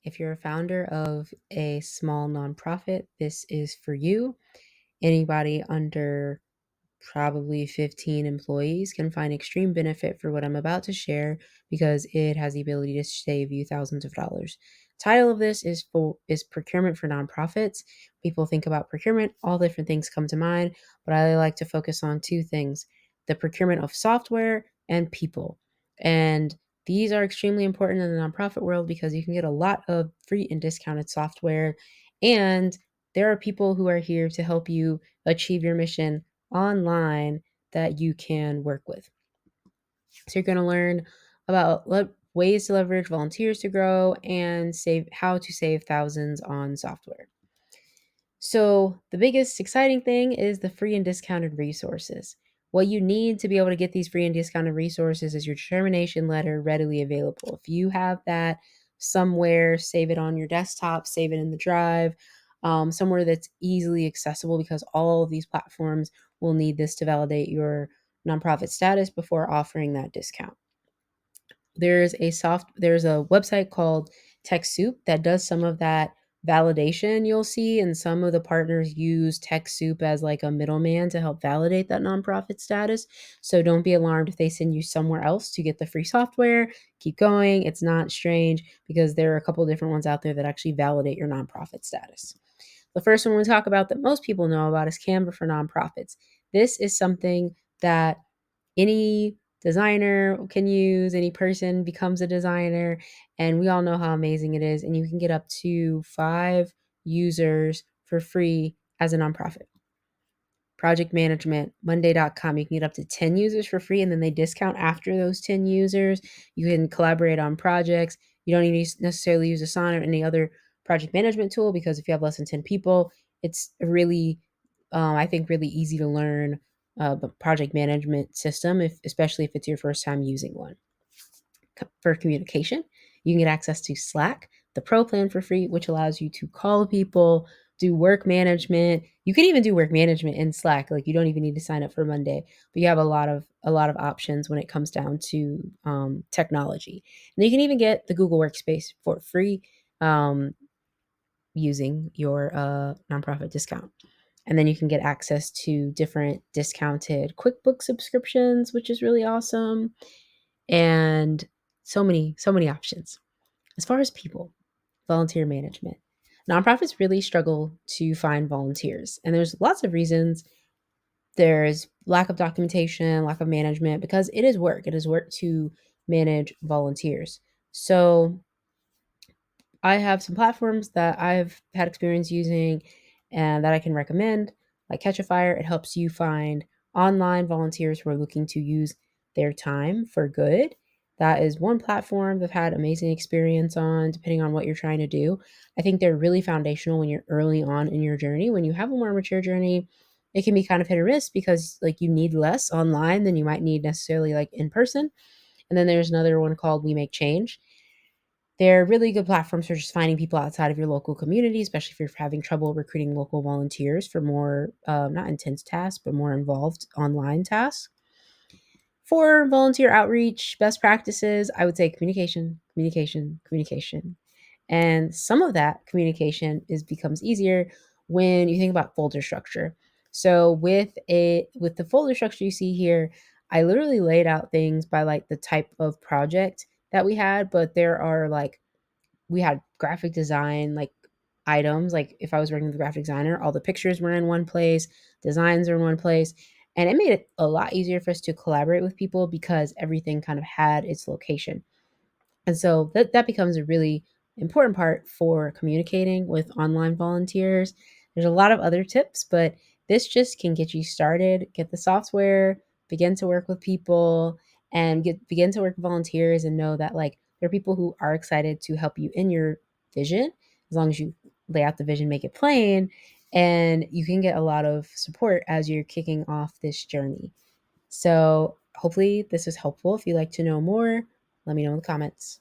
If you're a founder of a small nonprofit, this is for you. Anybody under probably 15 employees can find extreme benefit for what I'm about to share because it has the ability to save you thousands of dollars. Title of this is Procurement for Nonprofits. People think about procurement, all different things come to mind, but I like to focus on two things: the procurement of software and people. And these are extremely important in the nonprofit world because you can get a lot of free and discounted software, and there are people who are here to help you achieve your mission online that you can work with. So you're going to learn about ways to leverage volunteers to grow and how to save thousands on software. So the biggest exciting thing is the free and discounted resources. What you need to be able to get these free and discounted resources is your determination letter readily available. If you have that somewhere, save it on your desktop, save it in the drive, somewhere that's easily accessible, because all of these platforms will need this to validate your nonprofit status before offering that discount. There's a website called TechSoup that does some of that validation, you'll see, and some of the partners use TechSoup as like a middleman to help validate that nonprofit status. So don't be alarmed if they send you somewhere else to get the free software. Keep going. It's not strange because there are a couple of different ones out there that actually validate your nonprofit status. The first one we talk about that most people know about is Canva for nonprofits. This is something that any designer can use, any person becomes a designer, and we all know how amazing it is. And you can get up to 5 users for free as a nonprofit. Project management, Monday.com, you can get up to 10 users for free, and then they discount after those 10 users. You can collaborate on projects. You don't need to necessarily use Asana or any other project management tool, because if you have less than 10 people, it's really, I think, really easy to learn project management system, especially if it's your first time using one. For communication, you can get access to Slack, the Pro plan for free, which allows you to call people, do work management. You can even do work management in Slack. Like, you don't even need to sign up for Monday, but you have a lot of options when it comes down to technology. And you can even get the Google Workspace for free using your nonprofit discount. And then you can get access to different discounted QuickBooks subscriptions, which is really awesome. And so many options. As far as people, volunteer management, nonprofits really struggle to find volunteers. And there's lots of reasons. There's lack of documentation, lack of management, because it is work. It is work to manage volunteers. So I have some platforms that I've had experience using and that I can recommend, like Catch a Fire. It helps you find online volunteers who are looking to use their time for good. That is one platform that I've had amazing experience on, depending on what you're trying to do. I think they're really foundational when you're early on in your journey. When you have a more mature journey, it can be kind of hit or miss, because like you need less online than you might need necessarily like in person. And then there's another one called We Make Change. They're really good platforms for just finding people outside of your local community, especially if you're having trouble recruiting local volunteers for more, not intense tasks, but more involved online tasks. For volunteer outreach, best practices, I would say communication, communication, communication. And some of that communication becomes easier when you think about folder structure. So with the folder structure you see here, I literally laid out things by like the type of project that we had, but there are like, we had graphic design like items. Like if I was working with a graphic designer, all the pictures were in one place, designs are in one place. And it made it a lot easier for us to collaborate with people because everything kind of had its location. And so that becomes a really important part for communicating with online volunteers. There's a lot of other tips, but this just can get you started, get the software, begin to work with people, and begin to work with volunteers, and know that like there are people who are excited to help you in your vision, as long as you lay out the vision, make it plain, and you can get a lot of support as you're kicking off this journey. So hopefully this is helpful. If you'd like to know more, let me know in the comments.